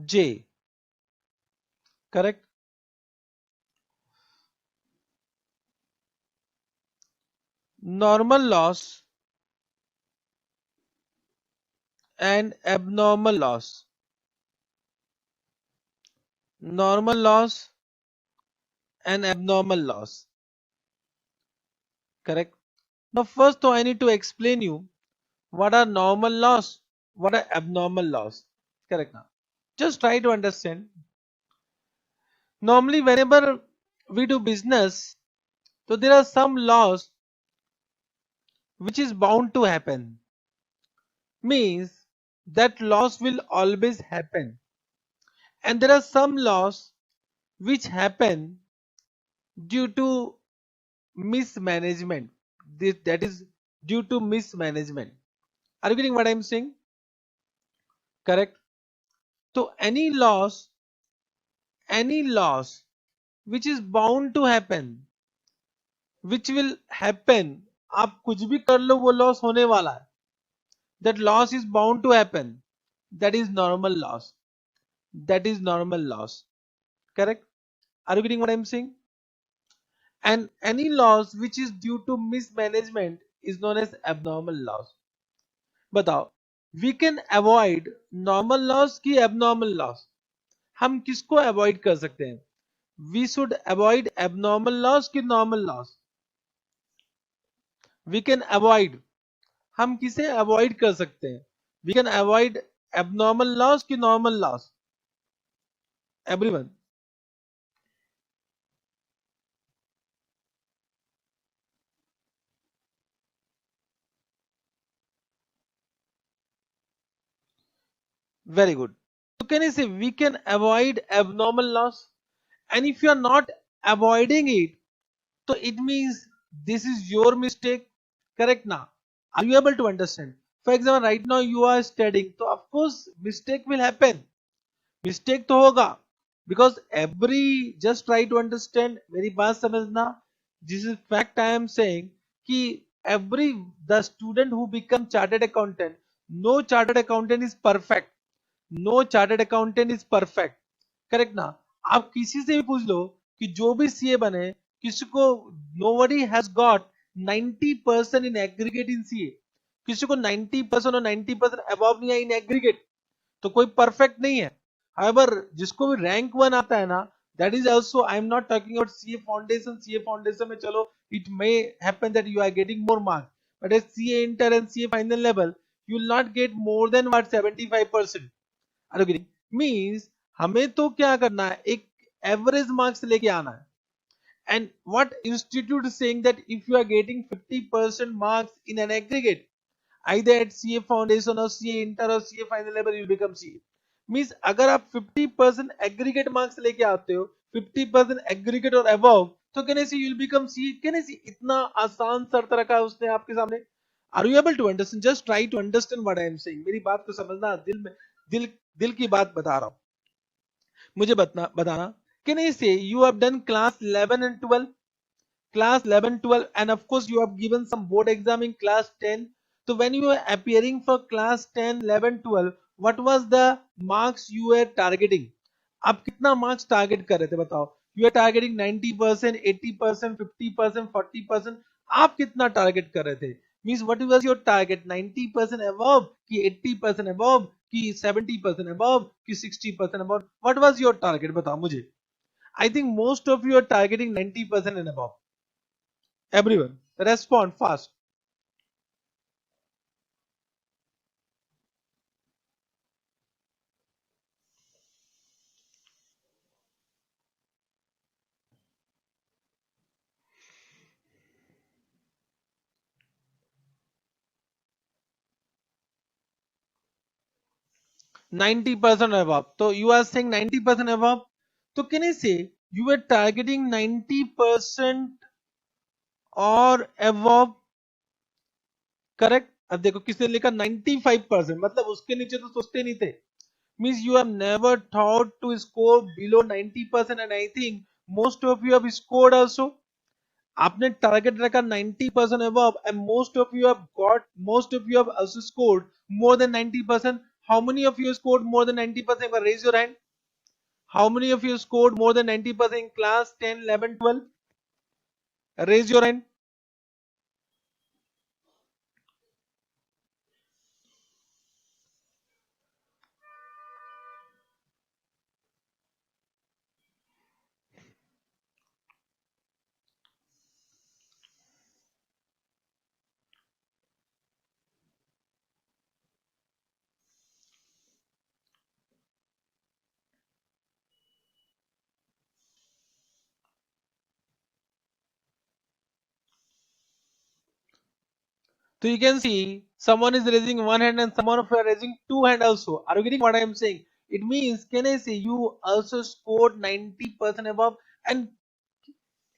J. Correct? Normal loss and abnormal loss. Normal loss and abnormal loss. Correct? Now first I need to explain you what are normal loss, what are abnormal loss. Correct now. Just try to understand. Normally whenever we do business, so there are some laws which is bound to happen. Means that loss will always happen. And there are some laws which happen due to mismanagement. That is due to mismanagement. Are you getting what I'm saying? Correct. So any loss which is bound to happen, which will happen, आप कुछ भी कर लो वो loss होने वाला है. That loss is bound to happen. That is normal loss. That is normal loss. Correct. Are you getting what I'm saying? And any loss which is due to mismanagement is known as abnormal loss. बताओ, we can avoid normal loss की abnormal loss. हम किसको avoid कर सकते हैं? We should avoid abnormal loss की normal loss. We can avoid. हम किसे अवॉइड कर सकते हैं? We can avoid abnormal loss की normal loss. Everyone. Very good. So can I say we can avoid abnormal loss? And if you are not avoiding it, so it means this is your mistake. Correct now? Are you able to understand? For example, right now you are studying, so of course mistake will happen. Mistake तो होगा. Because every, just try to understand, मेरी बात समझना. This is fact I am saying कि every, the student who become chartered accountant, no chartered accountant is perfect. No chartered accountant is perfect. Correct ना? आप किसी से भी पूछ लो कि जो भी सीए बने, किसी को nobody has got 90% in aggregate in CA. किसी को 90% और 90% अबव नहीं है इन एग्रीगेट, तो कोई परफेक्ट नहीं है. हाउएवर जिसको भी रैंक 1 आता है ना, that is also, I am not talking about CA foundation. CA foundation में चलो it may happen that you are getting more marks, but at CA inter and CA final level you will not get more than what 75%. Means हमें तो क्या करना है, एक average marks लेके आना है. And what institute saying that if you are getting 50% marks in an aggregate, either at CA foundation or CA inter or CA final level you become CA. Means अगर आप 50% एग्रीगेट मार्क्स लेके आते हो, 50% aggregate और above, तो can see you will become C. Can see इतना आसान शर्त रखा है उसने आपके सामने. Are you able to understand? Just try to understand what I am saying. मेरी बात को समझना. दिल में दिल की बात बता रहा हूं. मुझे बताना. कैन आई से you have done class 11 and 12? Class 11, 12, and of course you have given some board exam in class 10. So when you were appearing for class 10, 11, 12, what was the marks you were targeting? आप कितना marks target कर रहे थे बताओ? You are targeting 90%, 80%, 50%, 40%. आप कितना target कर रहे थे? Means what was your target? 90% above कि 80% अबव कि 70% अबव कि 60% above? What was your target बताओ मुझे. I think most of you are targeting 90% and above. Everyone, respond fast. %90 above. So you are saying 90% above. So can I say you were targeting 90% or above? Correct. अब देखो किसने लिखा 95%, मतलब उसके नीचे तो सोचते नहीं थे. Means you have never thought to score below 90%, and I think most of you have scored also. आपने टारगेट रखा 90% above, and most of you have also scored more than 90%. How many of you scored more than 90%? Raise your hand. How many of you scored more than 90% in class 10, 11, 12? Raise your hand. So you can see someone is raising one hand and someone of you are raising two hand also. Are you getting what I am saying? It means, can I say you also scored 90% above? And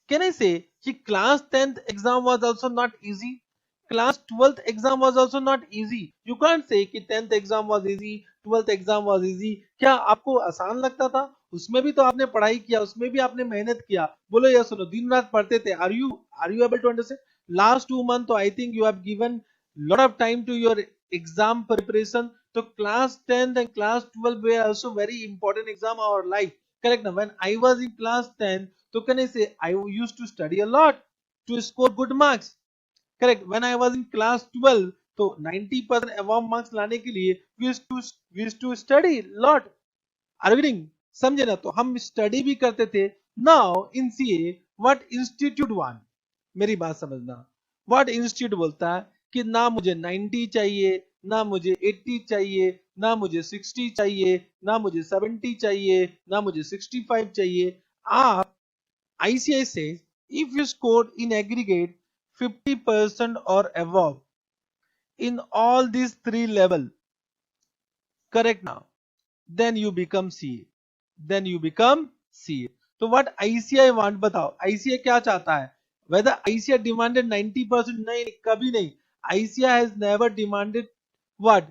can I say class 10th exam was also not easy? Class 12th exam was also not easy. You can't say कि 10th exam was easy, 12th exam was easy. क्या आपको आसान लगता था? उसमें भी तो आपने पढ़ाई किया, उसमें भी आपने मेहनत किया. बोलो या सुनो, दिन रात पढ़ते थे. Are you able to understand? Last 2 months, I think you have given lot of time to your exam preparation. So class 10th and class 12 were also very important exam of our life. Correct now? When I was in class 10, so can I say I used to study a lot to score good marks. Correct. When I was in class 12, so 90% above marks लाने के लिए we used to study a lot. Are you getting? समझे ना? तो हम study भी करते थे. Now in CA, what institute want? मेरी बात समझना. What institute बोलता है कि ना मुझे 90 चाहिए, ना मुझे 80 चाहिए, ना मुझे 60 चाहिए, ना मुझे 70 चाहिए, ना मुझे 65 चाहिए. आप ICI says if you scored in aggregate 50% or above in all these three levels, correct now, then you become CA. Then you become CA. So what ICI want? बताओ ICI क्या चाहता है? Whether ICI demanded 90%? नहीं, कभी नहीं. ICI has never demanded what?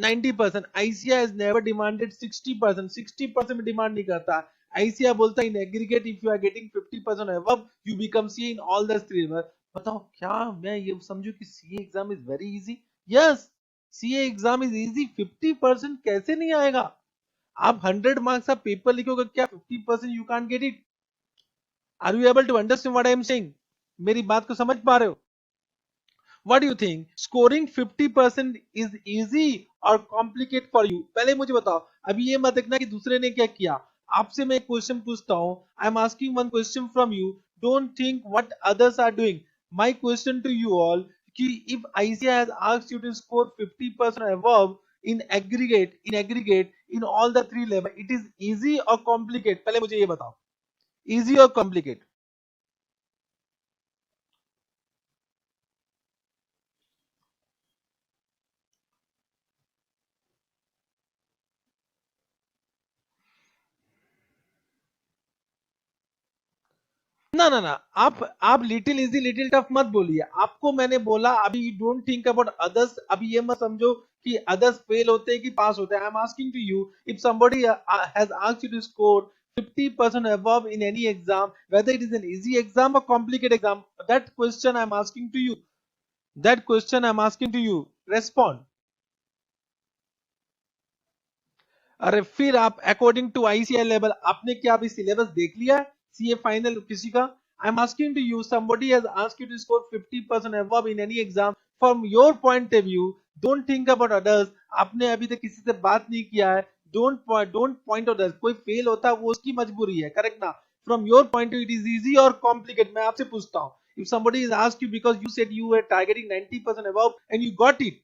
90%. ICI has never demanded 60%. 60% में demand नहीं करता. ICI बोलता है in aggregate if you are getting 50% above you become CA in all the three. बताओ क्या मैं ये समझू कि CA exam is very easy? Yes, CA exam is easy. 50% कैसे नहीं आएगा? आप 100 मार्क्स आप पेपर लिखोगे, क्या 50% you can't get it? Are you able to understand what I am saying? मेरी बात को समझ पा रहे हो? What do you think? Scoring 50% is easy or complicate for you? पहले मुझे बताओ. अभी ये मत देखना कि दूसरे ने क्या किया. आपसे मैं एक क्वेश्चन पूछता हूं. I am asking one question from you. Don't think what others are doing. My question to you all कि if ICI has asked you to score 50% above in aggregate in all the three level, it is easy or complicate? पहले मुझे ये बताओ. Easy or complicate? ना ना ना, आप little easy little tough मत बोलिए. आपको मैंने बोला अभी डोंट थिंक अबाउट अदर्स. अभी ये मत समझो कि अदर्स फेल होते हैं कि पास होते हैं. I am asking to you if somebody has asked you to score 50% above in any exam, whether it is an easy exam or complicated exam, that question I'm asking to you. That question I'm asking to you. Respond. अरे फिर आप according to ICI level आपने क्या अभी syllabus देख लिया है CA final किसी का? I am asking to you, somebody has asked you to score 50% above in any exam. From your point of view, don't think about others. आपने अभी तक किसी से बात नहीं किया है. don't point others. कोई फेल होता है वो उसकी मजबूरी है. करेक्ट ना? From your point of view, it is easy or complicated? मैं आपसे पूछता हूँ. If somebody is asked you because you said you were targeting 90% above and you got it,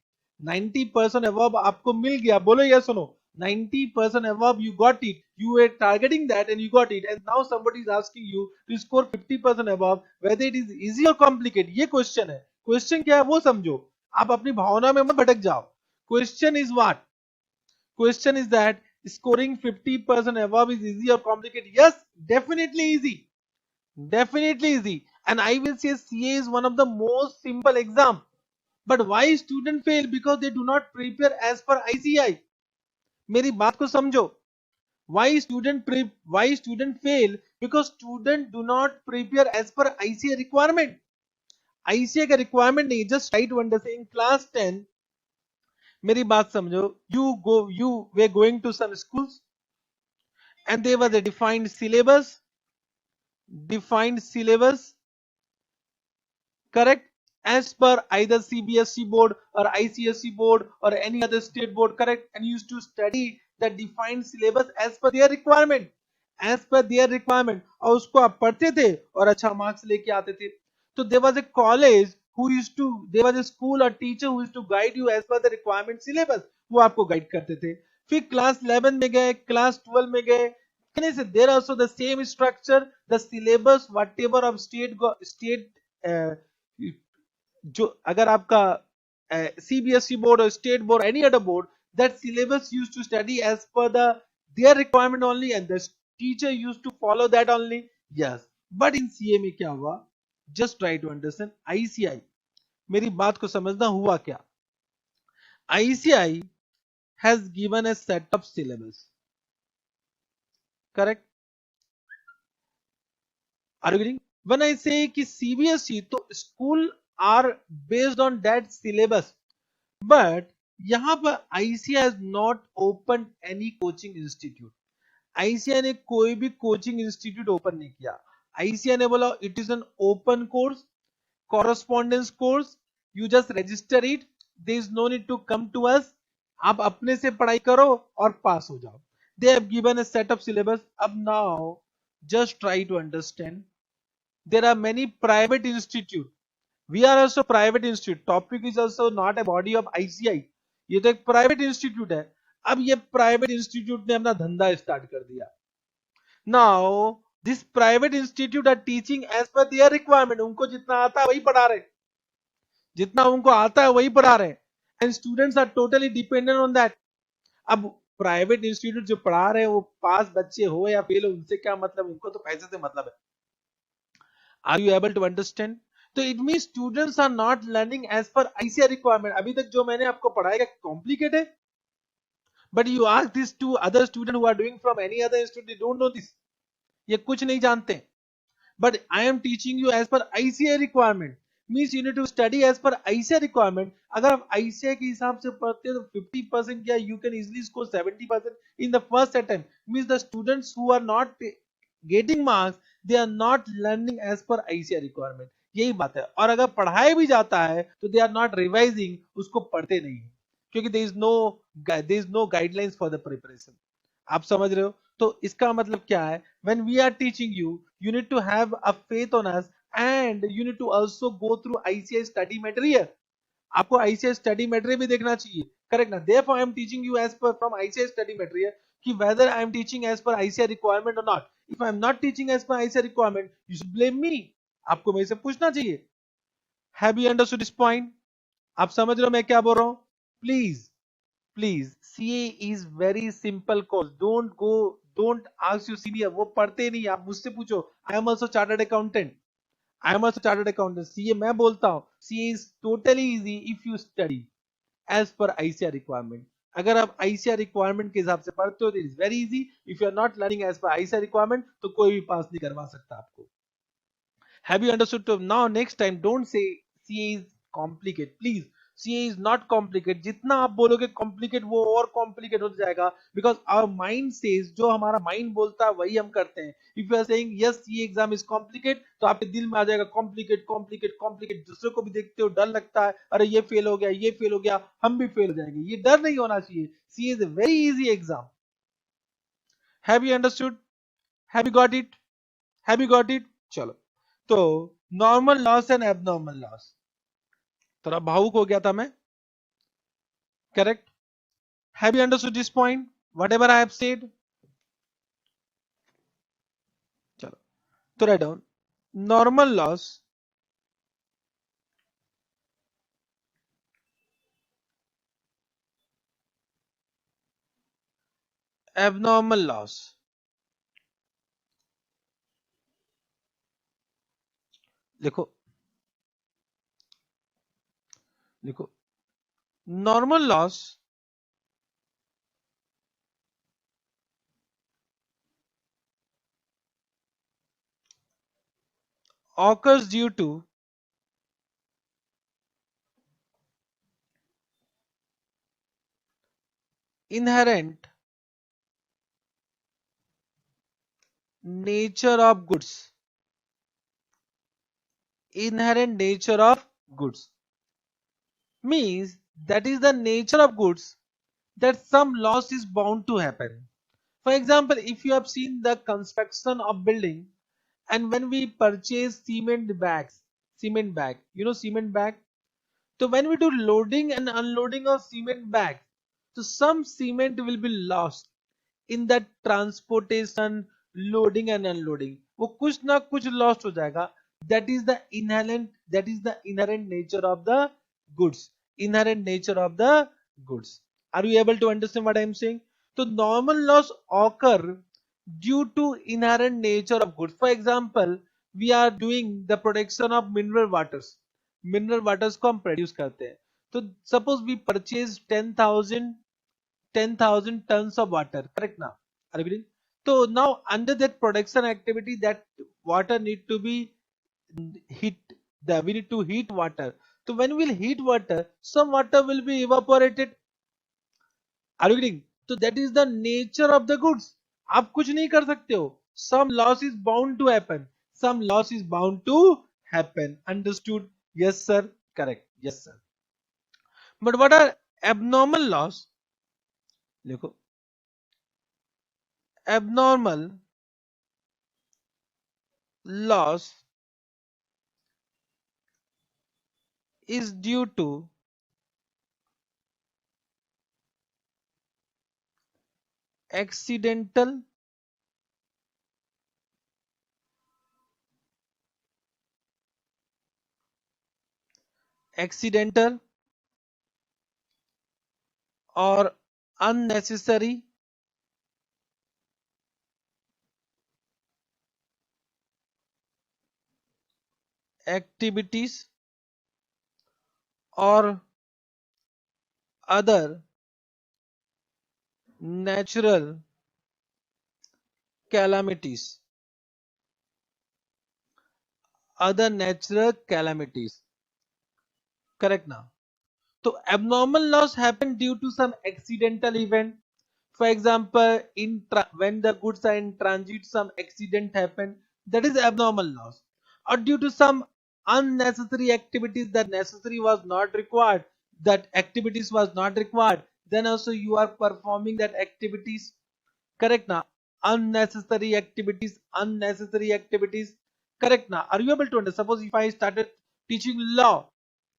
90% above आपको मिल गया. बोलो yes or no? 90% above you got it. You were targeting that and you got it. And now somebody is asking you to score 50% above, whether it is easy or complicated. ये question है. Question क्या है वो समझो. आप अपनी भावना में मत भटक जाओ. Question is what? Question is that scoring 50% above is easy or complicated? Yes, definitely easy. Definitely easy. And I will say CA is one of the most simple exam. But why student fail? Because they do not prepare as per ICI. मेरी बात को समझो. Why student fail? Because student do not prepare as per ICI requirement. ICI का requirement नहीं. Just try to understand. In class 10 मेरी बात समझो, you were going to some schools and there was a defined syllabus, correct, as per either CBSE board or ICSE board or any other state board, correct, and used to study the defined syllabus as per their requirement, और उसको आप पढ़ते थे और अच्छा marks लेके आते थे. तो there was a college who used to, there was a school or teacher who used to guide you as per the requirement syllabus, वो आपको गाइड करते थे. फिर क्लास 11 में गए, क्लास 12 में गए, can I say there also the same structure, the syllabus whatever of state जो अगर आपका CBSE board or state board any other board, that syllabus used to study as per their requirement only and the teacher used to follow that only. Yes, but in CA में क्या हुआ, just try to understand. ICI, मेरी बात को समझना हुआ क्या, ICI has given a set of syllabus, correct, are you getting? When I say कि CBSE तो school are based on that syllabus, but यहाँ पर ICI has not opened any coaching institute. ICI ने कोई भी कोचिंग इंस्टीट्यूट ओपन नहीं किया. ICI ने बोला it is an open course, correspondence course, you just register it, there is no need to come to us, आप अपने से पढ़ाई करो और पास हो जाओ. They have given a set of syllabus. अब now just try to understand, there are many private institute, we are also private institute, topic is also not a body of ICI, ये तो एक private institute है. अब ये private institute ने अपना धंधा स्टार्ट कर दिया. Now this private institute are teaching as per their requirement, उनको जितना आता है वही पढ़ा रहे, जितना उनको आता है वही पढ़ा रहे, and students are totally dependent on that. अब प्राइवेट इंस्टीट्यूट जो पढ़ा रहे हैं वो पास बच्चे हो या फेल हो उनसे क्या मतलब, उनको तो पैसे से मतलब है. Are you able to understand? तो it mean students are not learning as per ICI requirement. अभी तक जो मैंने आपको पढ़ाया कॉम्प्लिकेट है, but you ask this to other student who are doing from any other institute, they don't know this, ये कुछ नहीं जानते. But I am teaching you as per ICI requirement, means you need to study as per ICI requirement. अगर आप ICI के हिसाब से पढ़ते हो तो 50% या you can easily score 70% in the first attempt. Means the students who are not getting marks, they are not learning as per ICI requirement. यही बात है. और अगर पढ़ाया भी जाता है तो दे आर नॉट रिवाइजिंग, उसको पढ़ते नहीं, क्योंकि there is no guidelines for the preparation. आप समझ रहे हो? तो इसका मतलब क्या है, when we are teaching you, you need to have a faith on us and you need to also go through ICI study material. आपको ICI study material भी देखना चाहिए, करेक्ट ना? Therefore I am teaching you as per from ICI study material कि whether I am teaching as per ICI requirement or not. If I am not teaching as per ICI requirement, you should blame me. आपको मेरे से पूछना चाहिए. Have you understood this point? आप समझ रहे हो मैं क्या बोल रहा हूँ? Please CA is very simple course. Don't ask you senior, वो पढ़ते नहीं, आप मुझसे पूछो. I am also chartered accountant. CA मैं बोलता हूँ CA is totally easy if you study as per ICI requirement. अगर आप ICI requirement के हिसाब से पढ़ते हो तो it is very easy. If you are not learning as per ICI requirement तो कोई भी पास नहीं करवा सकता आपको. Have you understood? Now next time don't say CA is complicated, please. CA is not complicated. जितना आप बोलोगे complicated वो और complicated हो जाएगा, because our mind says, जो हमारा mind बोलता है वही हम करते हैं. If you are saying yes CA exam is complicated, तो आपके दिल में आ जाएगा complicated. दूसरे को भी देखते हो डर लगता है, अरे ये फेल हो गया, हम भी फेल हो जाएंगे. ये डर नहीं होना चाहिए. CA is a very easy exam. Have you understood? Have you got it? चलो. तो normal loss and abnormal loss, थोड़ा भावुक हो गया था मैं, correct? Have you understood this point whatever I have said? चलो तो write down normal loss, abnormal loss. देखो normal loss occurs due to inherent nature of goods. Inherent nature of goods means that is the nature of goods that some loss is bound to happen. For example, if you have seen the construction of building and when we purchase cement bag, you know cement bag. So when we do loading and unloading of cement bags, so some cement will be lost in that transportation, loading and unloading. वो कुछ ना कुछ lost हो जाएगा. That is the inherent nature of the goods. Inherent nature of the goods. Are you able to understand what I am saying? So normal loss occur due to inherent nature of goods. For example, we are doing the production of mineral waters. Mineral waters को हम produce करते हैं. तो suppose we purchase 10,000 tons of water, correct now? Are you getting? So now under that production activity, that water need to be heat. We need to heat water. So when we'll heat water, some water will be evaporated. Are you getting? So that is the nature of the goods. आप कुछ नहीं कर सकते हो. Some loss is bound to happen. Some loss is bound to happen. Understood? Yes, sir. Correct. Yes, sir. But what are abnormal loss? देखो, abnormal loss is due to accidental or unnecessary activities or other natural calamities. Other natural calamities. Correct now. So abnormal loss happen due to some accidental event. For example, when the goods are in transit, some accident happen. That is abnormal loss. Or due to some unnecessary activities that necessary was not required. That activities was not required. Then also you are performing that activities. Correct now. Unnecessary activities. Unnecessary activities. Correct now. Are you able to understand? Suppose if I started teaching law,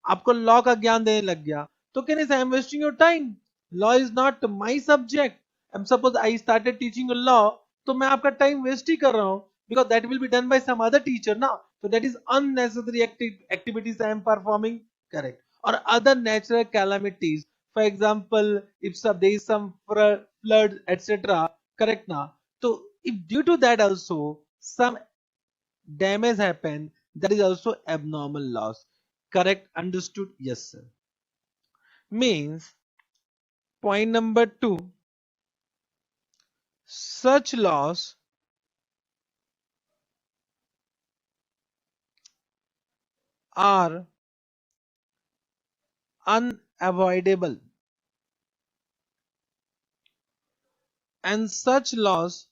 आपको law का ज्ञान देने लग गया तो can I am wasting your time. Law is not my subject. Am suppose I started teaching law तो मैं आपका टाइम वेस्ट ही कर रहा हूं because that will be done by some other teacher now. So that is unnecessary activities I am performing. Correct. Or other natural calamities. For example, if there is some flood, etc. Correct now. So if due to that also some damage happen, that is also abnormal loss. Correct? Understood? Yes, sir. Means point number 2, such loss are unavoidable and such loss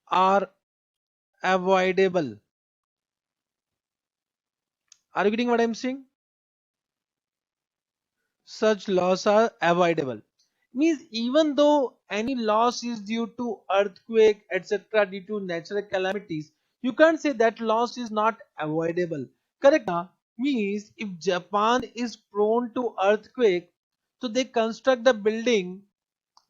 are avoidable. Are you getting what I'm saying? Such loss are avoidable. Means even though any loss is due to earthquake, etc., due to natural calamities, you can't say that loss is not avoidable. Correct now? Means if Japan is prone to earthquake, so they construct the building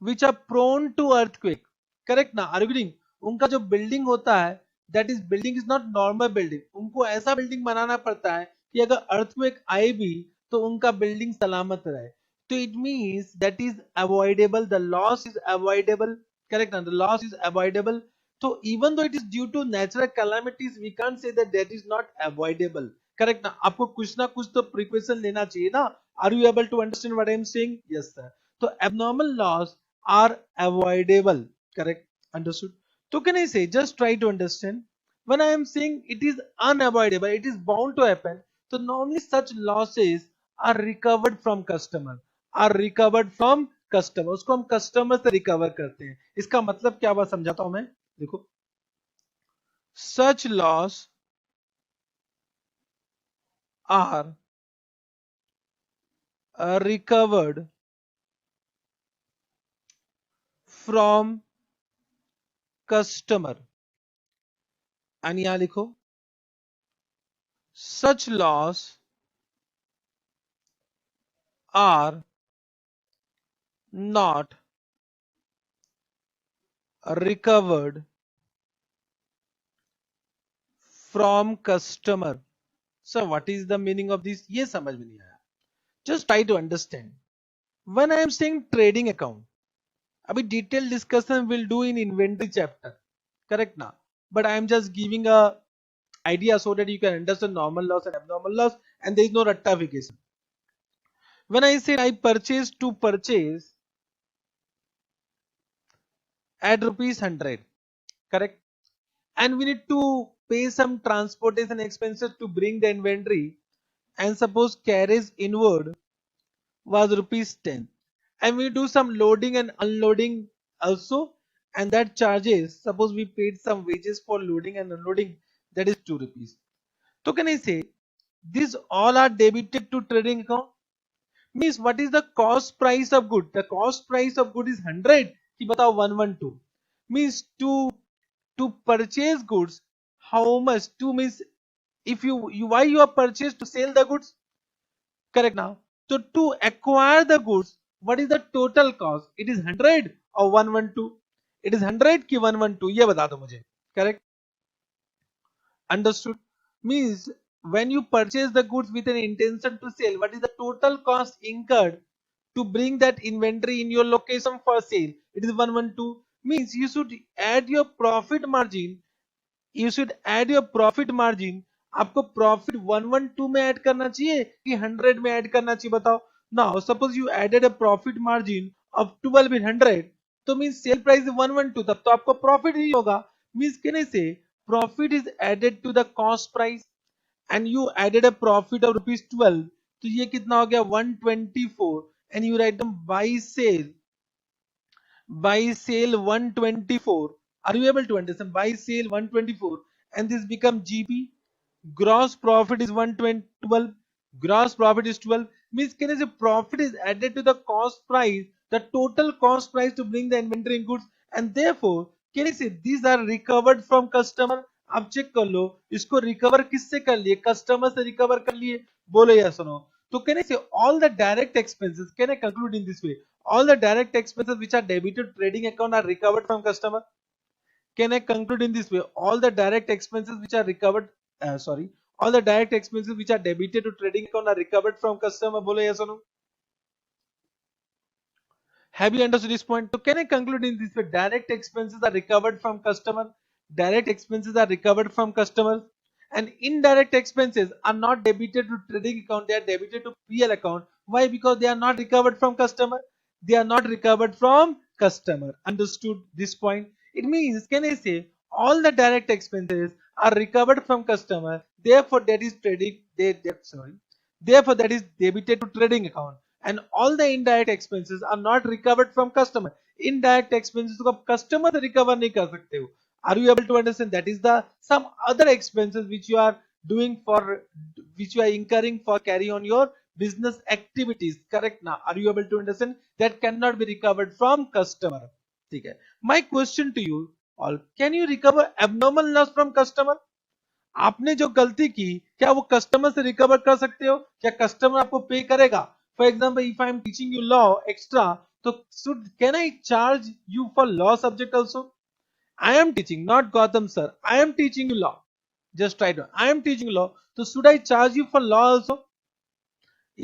which are prone to earthquake. Correct ना? Are you getting? उनका जो building होता है, that is building is not normal building. उनको ऐसा building बनाना पड़ता है कि अगर earthquake आए भी तो उनका building सलामत रहे. So it means that is avoidable. The loss is avoidable. Correct ना? The loss is avoidable. So even though it is due to natural calamities, we can't say that that is not avoidable. Correct ना? आपको कुछ ना कुछ तो precaution लेना चाहिए ना? Are you able to understand what I am saying? Yes, sir. So abnormal loss are avoidable. Correct? Understood? So can I say, just try to understand. When I am saying it is unavoidable, it is bound to happen. तो normally such losses are recovered from customer, उसको हम customer से recover करते हैं. इसका मतलब क्या हुआ समझाता हूं मैं. देखो, such loss are recovered from customer. आणि यहां लिखो, such loss are not recovered from customer. So what is the meaning of this? ये समझ में नहीं आया. Just try to understand. When I am saying trading account, अभी detailed discussion will do in inventory chapter, correct ना? But I am just giving a idea so that you can understand normal loss and abnormal loss, and there is no rectification. When I said I purchase to purchase at rupees 100, correct? And we need to pay some transportation expenses to bring the inventory, and suppose carriage inward was rupees 10, and we do some loading and unloading also, and that charges, suppose we paid some wages for loading and unloading, that is 2 rupees. So can I say these all are debited to trading account? Means what is the cost price of good? The cost price of good is 100 कि बताओ 112. Means to purchase goods, how much? To means if you why you are purchased to sell the goods, correct now? So to acquire the goods, what is the total cost? It is 100 or 112? It is 100 कि 112? ये बता दो मुझे. Correct? Understood? Means when you purchase the goods with an intention to sell, what is the total cost incurred to bring that inventory in your location for sale? It is 112. Means you should add your profit margin. You should add your profit margin. आपको profit 112 में add करना चाहिए कि 100 में add करना चाहिए बताओ. Now suppose you added a profit margin of 12 in 100, तो मींस सेल प्राइस 112, तब तो आपको प्रॉफिट ही होगा. मींस कहने से profit is added to the cost price, and you added a profit of rupees 12, तो ये कितना हो गया 124, and you write them by sale 124. Are you able to understand? By sale 124, and this become GP. Gross profit is 112. Gross profit is 12. Means can I say profit is added to the cost price, the total cost price to bring the inventory in goods, and therefore can I say these are recovered from customer. आप check कर लो इसको recover किससे कर लिए, customer से recover कर लिए. बोलो या सुनो. तो can I say all the direct expenses, can I conclude in this way, all the direct expenses which are debited trading account are recovered from customer? Can I conclude in this way, all the direct expenses which are recovered, all the direct expenses which are debited to trading account are recovered from customer? Bolo yes or no? Have you understood this point? So can I conclude in this way, direct expenses are recovered from customer, direct expenses are recovered from customers, and indirect expenses are not debited to trading account, they are debited to PL account. Why? Because they are not recovered from customer. They are not recovered from customer. Understood this point? It means, can I say, all the direct expenses are recovered from customer, therefore that is trading, therefore that is debited to trading account, and all the indirect expenses are not recovered from customer. Indirect expenses को आप customer से recover नहीं कर सकते हो. Are you able to understand? That is the some other expenses which you are doing for, which you are incurring for carry on your business activities. Correct now? Are you able to understand? That cannot be recovered from customer. ठीक है. My question to you all: can you recover abnormal loss from customer? आपने जो गलती की, क्या वो customer से recover कर सकते हो? क्या कस्टमर आपको पे करेगा? For example, if I am teaching you law extra, तो can I charge you for law subject also? I am teaching, not Gautam sir, I am teaching you law. Just try to, I am teaching law, so should I charge you for law also?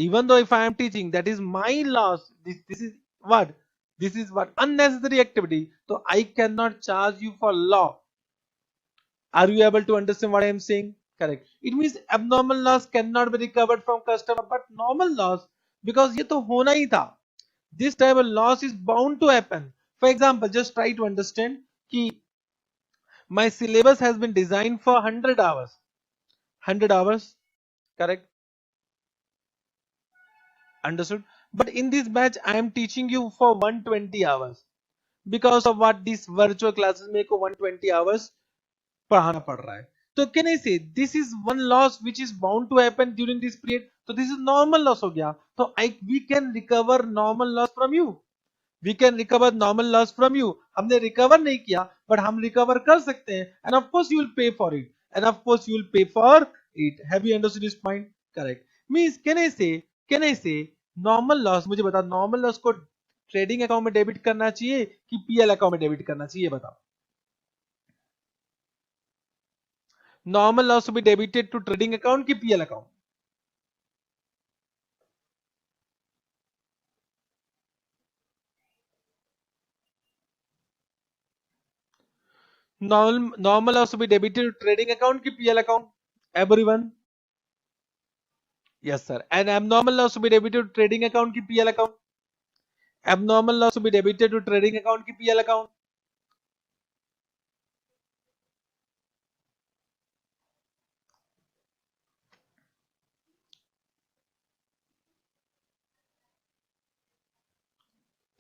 Even though if I am teaching, that is my loss. This is what? This is what? Unnecessary activity. So I cannot charge you for law. Are you able to understand what I am saying? Correct. It means abnormal loss cannot be recovered from customer, but normal loss, because ये तो होना ही था. This type of loss is bound to happen. For example, just try to understand कि my syllabus has been designed for 100 hours. 100 hours, correct? Understood? But in this batch, I am teaching you for 120 hours. Because of what these virtual classes मेरे को 120 hours पढ़ाना पड़ रहा है. तो can I say this is one loss which is bound to happen during this period? So this is normal loss हो गया. तो we can recover normal loss from you. We can recover normal loss from you. हमने recover नहीं किया, but हम recover कर सकते हैं. And of course you will pay for it. And of course you will pay for it. Have you understood this point? Correct. Means can I say normal loss? मुझे बता normal loss को trading account में debit करना चाहिए कि PL account में debit करना चाहिए, बताओ. Normal loss to be debited to trading account की PL account? Normal loss to be debited to trading account की PL account? Everyone? Yes sir. And abnormal loss to be debited to trading account की PL account? Abnormal loss to be debited to trading account की PL account?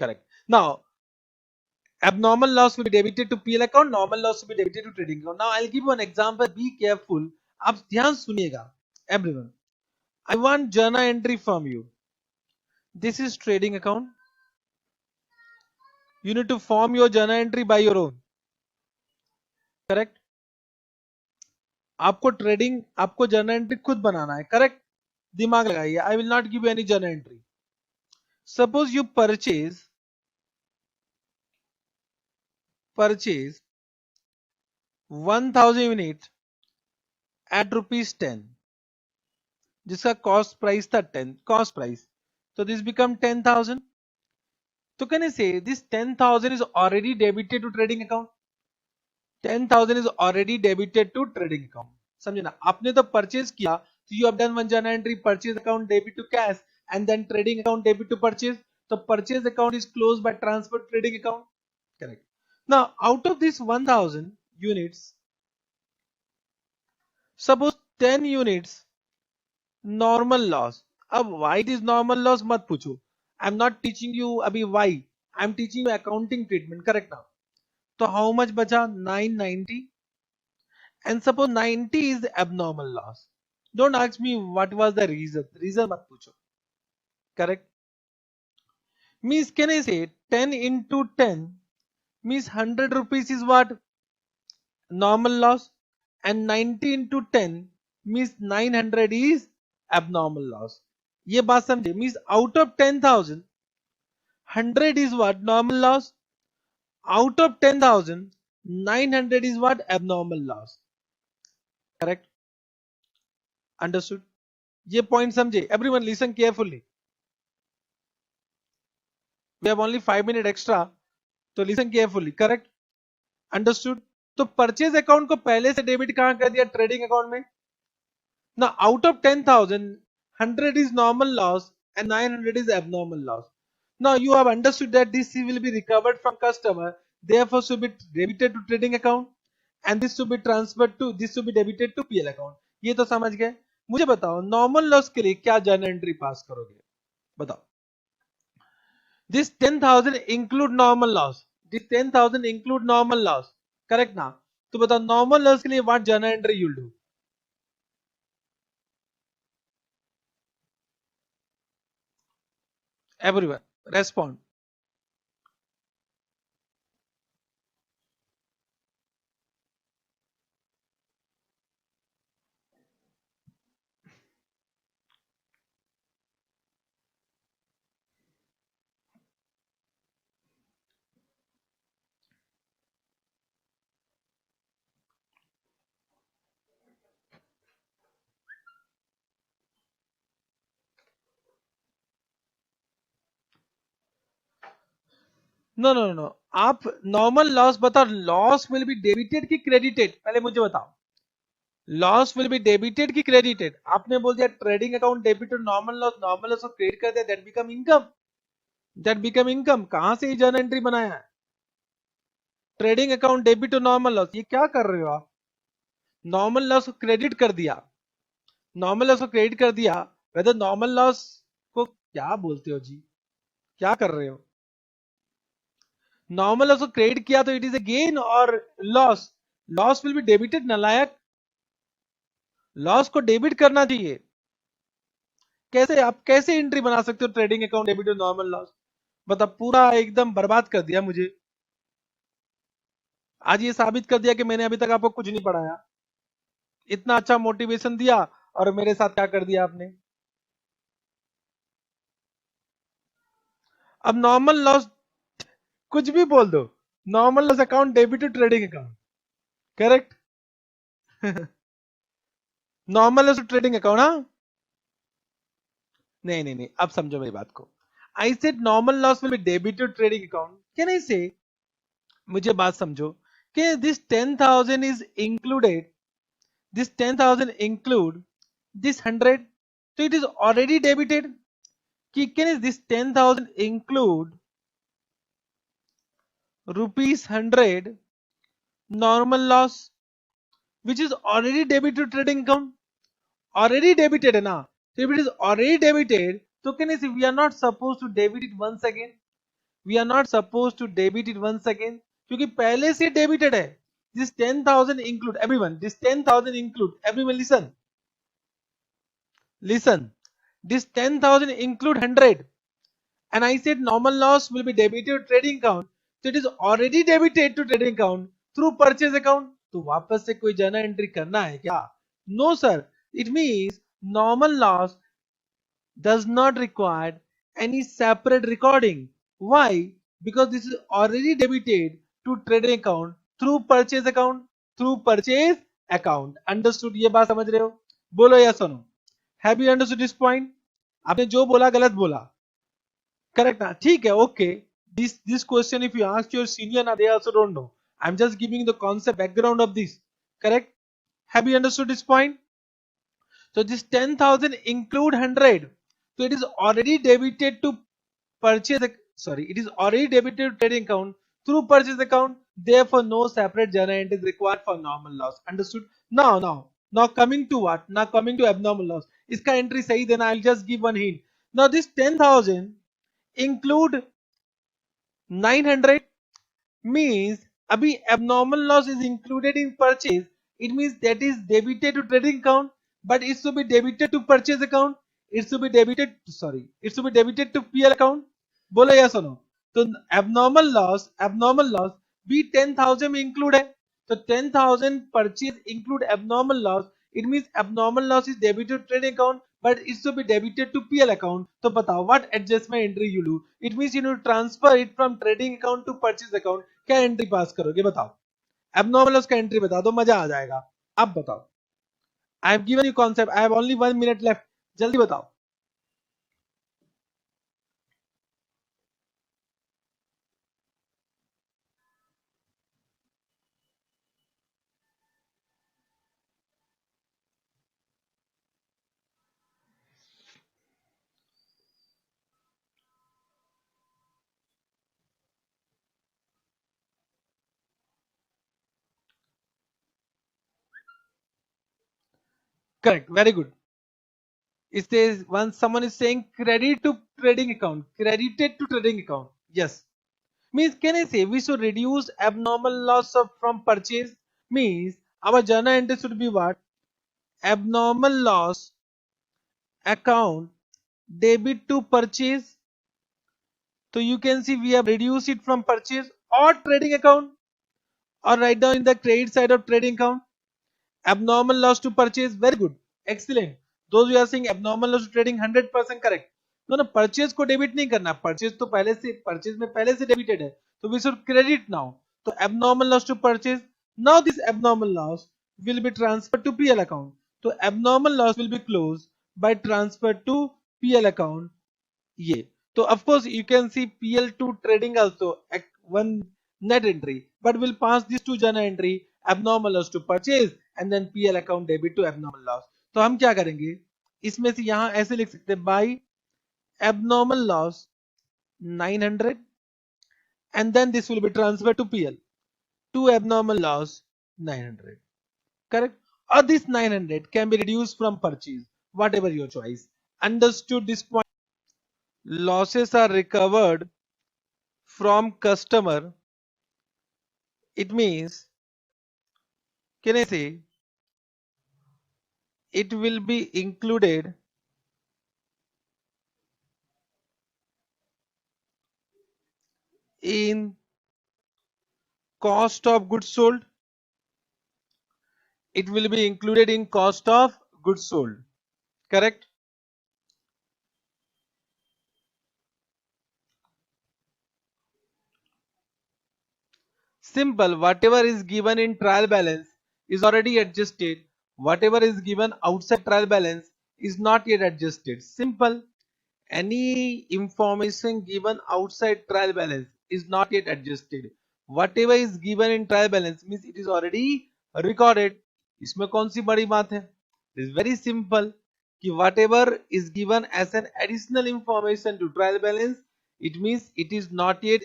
Correct. Now, abnormal loss will be debited to PL account, normal loss will be debited to trading account. Now, I'll give you an example. Be careful. आप ध्यान सुनिएगा. Everyone, I want journal entry from you. This is trading account. You need to form your journal entry by your own. Correct? आपको journal entry खुद बनाना है. Correct? दिमाग लगाइए. I will not give you any journal entry. Suppose you purchase 1000 unit at ₹10, जिसका cost price था 10 cost price. तो this become 10,000. तो can I say this 10,000 is already debited to trading account. 10,000 is already debited to trading account. समझे ना? आपने तो purchase किया, तो you have done one journal entry, purchase account debit to cash and then trading account debit to purchase. तो purchase account is close by transfer trading account. Correct. Now out of this 1000 units, suppose 10 units normal loss. अब why it is normal loss मत पूछो. I am not teaching you अभी why. I am teaching you accounting treatment. Correct ना? तो how much बचा? 990. And suppose 90 is abnormal loss. Don't ask me what was the reason मत पूछो. Correct. Means can I से 10 into 10 means 100 rupees is what? Normal loss. And 90 into 10 means 900 is abnormal loss. ये बात समझे? Means out of 10,000 100 is what? Normal loss. Out of 10,000 900 is what? Abnormal loss. Correct? Understood? ये point समझे? Everyone listen carefully. We have only 5 minutes extra, तो listen carefully. Correct? Understood? तो purchase account को पहले से डेबिट कहां कर दिया? ट्रेडिंग अकाउंट में. Now out of 10,000 100 is normal loss and 900 is abnormal loss. Now you have understood that this will be recovered from customer, therefore should be debited to trading account and this should be transferred to, this should be debited to PL account. ये तो समझ गए. मुझे बताओ normal loss के लिए क्या journal entry पास करोगे? बताओ. This 10,000 include normal loss. This 10,000 include normal loss. Correct ना? तो बताओ नॉर्मल लॉस के लिए what journal entry you'll do? Everyone respond. No no no. आप नॉर्मल लॉस बताओ. लॉस विल बी डेबिटेड की क्रेडिटेड? पहले मुझे बताओ. लॉस विल बी डेबिटेड की क्रेडिटेड? आपने बोल दिया trading account debit normal loss को क्रेडिट कर दिया, that become income. That become income. कहां से जर्नल एंट्री बनाया है? Trading account debit to normal loss. ये क्या कर रहे हो आप? नॉर्मल लॉस को क्रेडिट कर दिया. नॉर्मल लॉस को क्रेडिट कर दिया. वेदर नॉर्मल लॉस को क्या बोलते हो जी, क्या कर रहे हो? नॉर्मल लॉस को क्रेडिट किया तो इट इज ए गेन और loss, loss will be debited नालायक, लॉस को डेबिट करना चाहिए। कैसे आप कैसे एंट्री बना सकते हो trading account debit to normal loss? मतलब पूरा एकदम बर्बाद कर दिया मुझे। आज ये साबित कर दिया कि मैंने अभी तक आपको कुछ नहीं पढ़ाया। इतना अच्छा मोटिवेशन दिया और मेरे साथ क्या कर दिया आपने। अब नॉर्मल लॉस कुछ भी बोल दो, normal loss account debit to trading account, correct. Normal loss trading account, हाँ। नहीं नहीं नहीं, अब समझो मेरी बात को। I said normal loss will be debit to trading account, can I say, मुझे बात समझो कि this 10,000 is included, this 10,000 include this 100, so it is already debited. Can is this 10,000 include rupees 100 normal loss which is already debited to trading account, already debited है ना? So if it is already debited, so can I say we are not supposed to debit it once again, we are not supposed to debit it once again क्योंकि पहले से debited है। This 10,000 include everyone, this 10,000 include everyone, listen, this 10,000 include 100, and I said normal loss will be debited to trading account, so it is already debited to trading account through purchase account। तो वापस से कोई journal entry करना है क्या? No sir, it means normal loss does not require any separate recording. Why? Because this is already debited to trading account through purchase account, through purchase account। Understood? ये बात समझ रहे हो? बोलो या सुनो। Have you understood this point? आपने जो बोला गलत बोला, करेक्ट ना? ठीक है, okay. This question if you ask your senior now they also don't know, I'm just giving the concept background of this, correct? Have you understood this point? So this 10,000 include 100, so it is already debited to purchase, sorry, it is already debited to trading account through purchase account, therefore no separate journal entry is required for normal loss। Understood? Now coming to what, now coming to abnormal loss, iska entry sahi dena, I'll just give one hint। Now this 10,000 include 900 means abhi abnormal loss is included in purchase, it means that is debited to trading account, but it should be debited to purchase account, it should be debited, sorry, it should be debited to PL account। बोलो yes or no? तो abnormal loss भी 10,000 में include है, तो 10,000 purchase include abnormal loss, it means abnormal loss is debited to trading account but it should be debited to PL account। तो बताओ what adjustment entry you do, it means you need to transfer it from trading account to purchase account, क्या entry पास करोगे बताओ? Abnormal loss का entry बता दो, मजा आ जाएगा। अब बताओ, I have given you concept, I have only 1 minute left, जल्दी बताओ। Correct, very good. It says once someone is saying credit to trading account, credited to trading account, yes, means can I say we should reduce abnormal loss of from purchase, means our journal entry should be what, abnormal loss account debit to purchase, so you can see we have reduced it from purchase or trading account, or write down in the credit side of trading account abnormal loss to purchase, very good, excellent। those who are saying abnormal loss to trading 100% correct। no no, purchase को debit नहीं करना, purchase तो पहले से, purchase में पहले से debited है, तो we should credit now, तो abnormal loss to purchase, now this abnormal loss will be transferred to PL account, तो abnormal loss will be closed by transfer to PL account, ये तो of course you can see PL to trading also one net entry, but we'll pass these two journal entry, abnormal loss to purchase and then PL account debit to abnormal loss। तो हम क्या करेंगे, इसमें से यहां ऐसे लिख सकते हैं by abnormal loss 900 and then this will be transferred to PL to abnormal loss 900, correct? Or this 900 can be reduced from purchase, whatever your choice। Understood this point? losses are recovered from customer, it means, can I say, it will be included in cost of goods sold. It will be included in cost of goods sold. Correct? Simple. Whatever is given in trial balance is already adjusted. Whatever is given outside trial balance is not yet adjusted. Simple. Any information given outside trial balance is not yet adjusted. Whatever is given in trial balance means it is already recorded. इसमें कौन सी बड़ी बात है? It is very simple कि whatever is given as an additional information to trial balance, it means it is not yet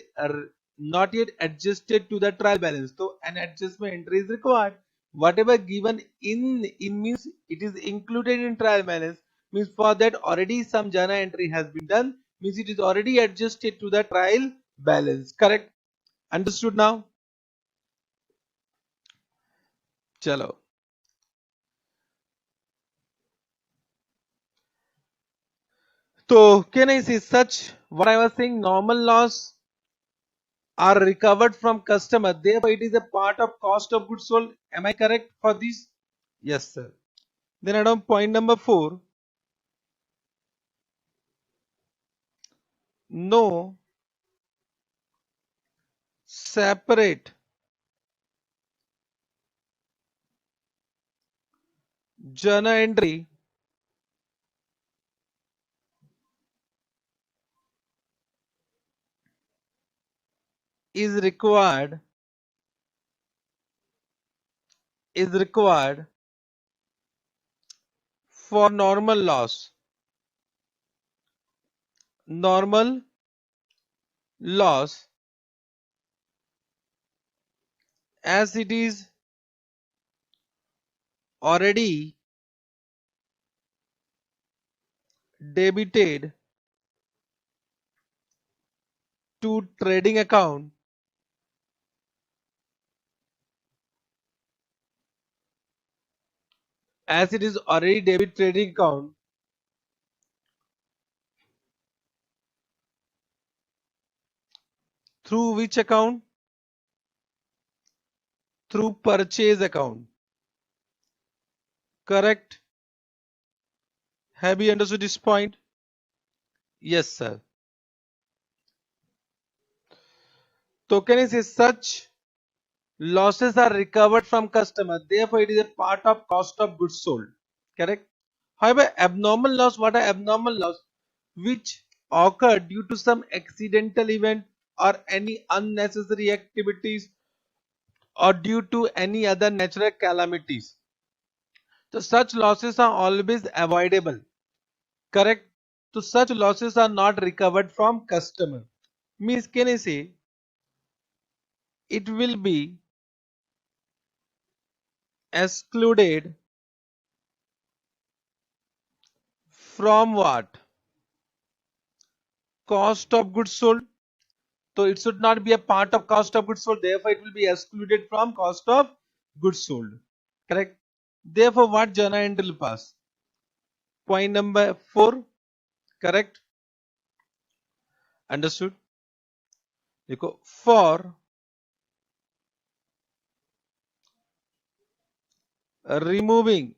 adjusted to the trial balance. So an adjustment entry is required. Whatever given in means it is included in trial balance, means for that already some journal entry has been done, means it is already adjusted to the trial balance. Correct? Understood now? Chalo. So can I say such what I was saying, normal loss are recovered from customer, therefore it is a part of cost of goods sold. Am I correct for this? Yes, sir. Then add on point number 4. No separate journal entry is required for normal loss. Normal loss, as it is already debited to trading account, as it is already debit trading account, through which account? Through purchase account. Correct? Have you understood this point? Yes, sir. So can I say such losses are recovered from customer, therefore it is a part of cost of goods sold. Correct? However, abnormal loss, what are abnormal loss? Which occur due to some accidental event or any unnecessary activities or due to any other natural calamities. So such losses are always avoidable. Correct? So such losses are not recovered from customer. Means can I say it will be excluded from what? Cost of goods sold. So it should not be a part of cost of goods sold. Therefore, it will be excluded from cost of goods sold. Correct? Therefore, what journal entry will pass? Point number 4. Correct? Understood? देखो for removing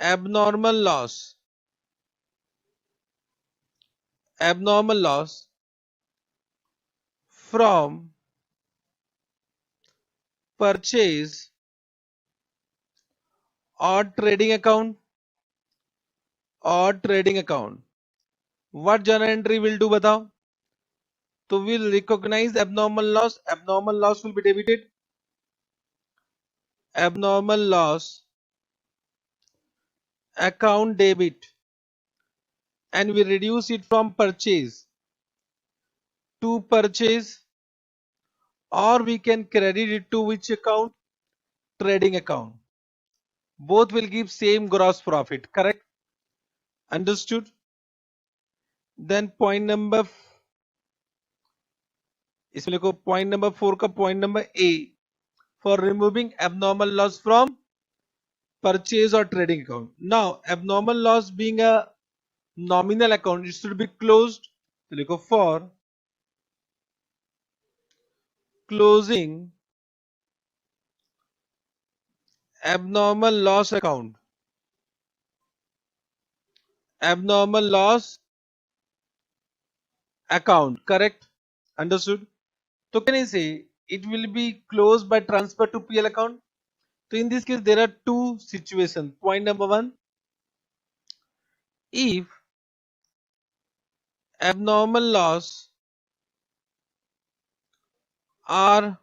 abnormal loss from purchase or trading account what journal entry will do बताओ? तो we'll recognize abnormal loss will be debited, abnormal loss account debit, and we reduce it from purchase to purchase, or we can credit it to which account? Trading account. Both will give same gross profit. Correct? Understood? Then point number, इसमें लिखो point number 4 का point number A, for removing abnormal loss from purchase or trading account. Now, abnormal loss being a nominal account, it should be closed. So, लिखो for closing abnormal loss account. Abnormal loss account, correct? Understood? So, can I say it will be closed by transfer to PL account? So, in this case, there are two situations. Point number one, if abnormal loss are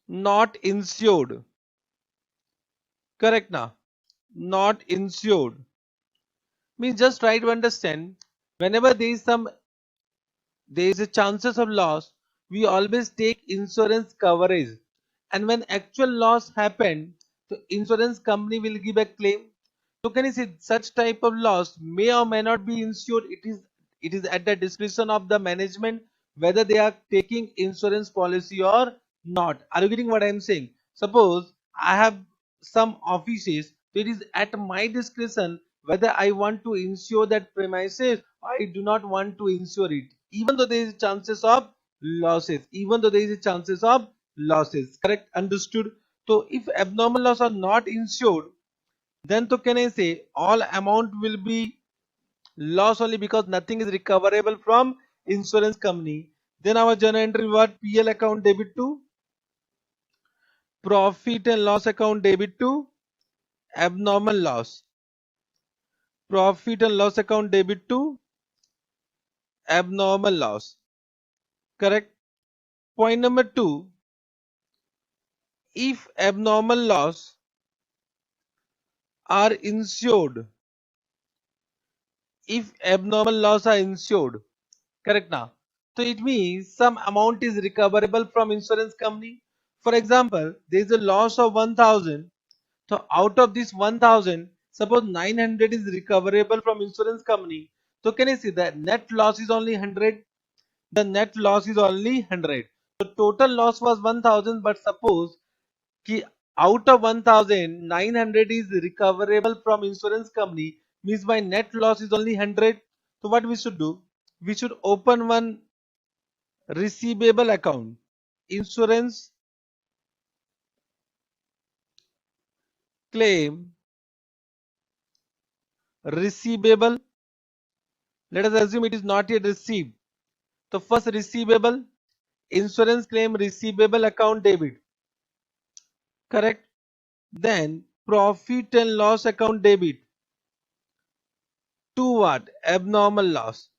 not insured, correct now? Not insured means, just try to understand, whenever there is a chances of loss, we always take insurance coverage, and when actual loss happened, the insurance company will give a claim. So can you see, such type of loss may or may not be insured. It is at the discretion of the management whether they are taking insurance policy or not. Are you getting what I am saying? Suppose I have some offices, so it is at my discretion whether I want to insure that premises or I do not want to insure it, even though there is chances of losses, correct? Understood? So if abnormal loss are not insured, then to can I say all amount will be loss only, because nothing is recoverable from insurance company. Then our journal entry what, PL account debit to profit and loss account debit to abnormal loss. Profit and loss account debit to abnormal loss. Correct? Point number 2, if abnormal loss are insured, if abnormal loss are insured, correct now? So it means some amount is recoverable from insurance company. For example, there is a loss of 1000. So out of this 1000, suppose 900 is recoverable from insurance company. So can I see that net loss is only 100? The net loss is only 100. So total loss was 1000, but suppose कि out of 1000, 900 is recoverable from insurance company, means my net loss is only 100. So what we should do? We should open one receivable account, insurance claim receivable. Let us assume it is not yet received. So first receivable, insurance claim receivable account debit, correct? Then profit and loss account debit to what? Abnormal loss.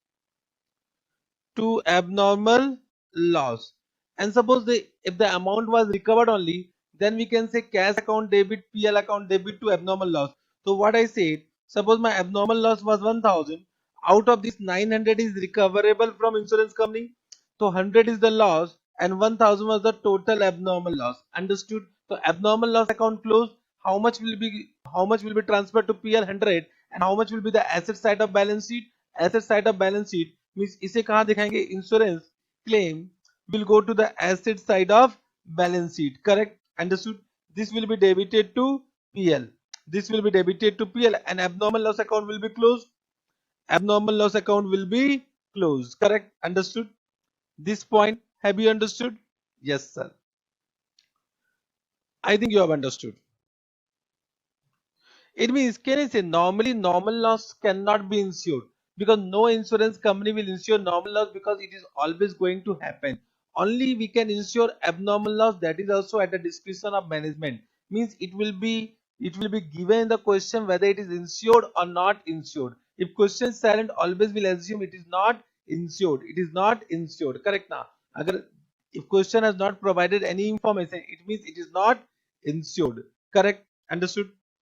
To abnormal loss. And suppose if the amount was recovered only, then we can say cash account debit, PL account debit to abnormal loss. So what I said, suppose my abnormal loss was 1000, out of this 900 is recoverable from insurance company, so 100 is the loss and 1000 was the total abnormal loss. Understood? So abnormal loss account closed. How much will be transferred to PL? 100. And how much will be the asset side of balance sheet? Asset side of balance sheet means इसे कहाँ दिखाएंगे? Insurance claim will go to the asset side of balance sheet, correct? Understood? This will be debited to PL. This will be debited to PL and abnormal loss account will be closed. Abnormal loss account will be closed, correct? Understood? This point, have you understood? Yes, sir. I think you have understood. It means, can I say, normally normal loss cannot be insured, because no insurance company will insure normal loss, because it is always going to happen. Only we can insure abnormal loss, that is also at the discretion of management. Means it will be given in the question whether it is insured or not insured. If question is silent, always will assume it is not insured. It is not insured. Correct now. Agar if question has not provided any information, it means it is not insured. Correct? Understood?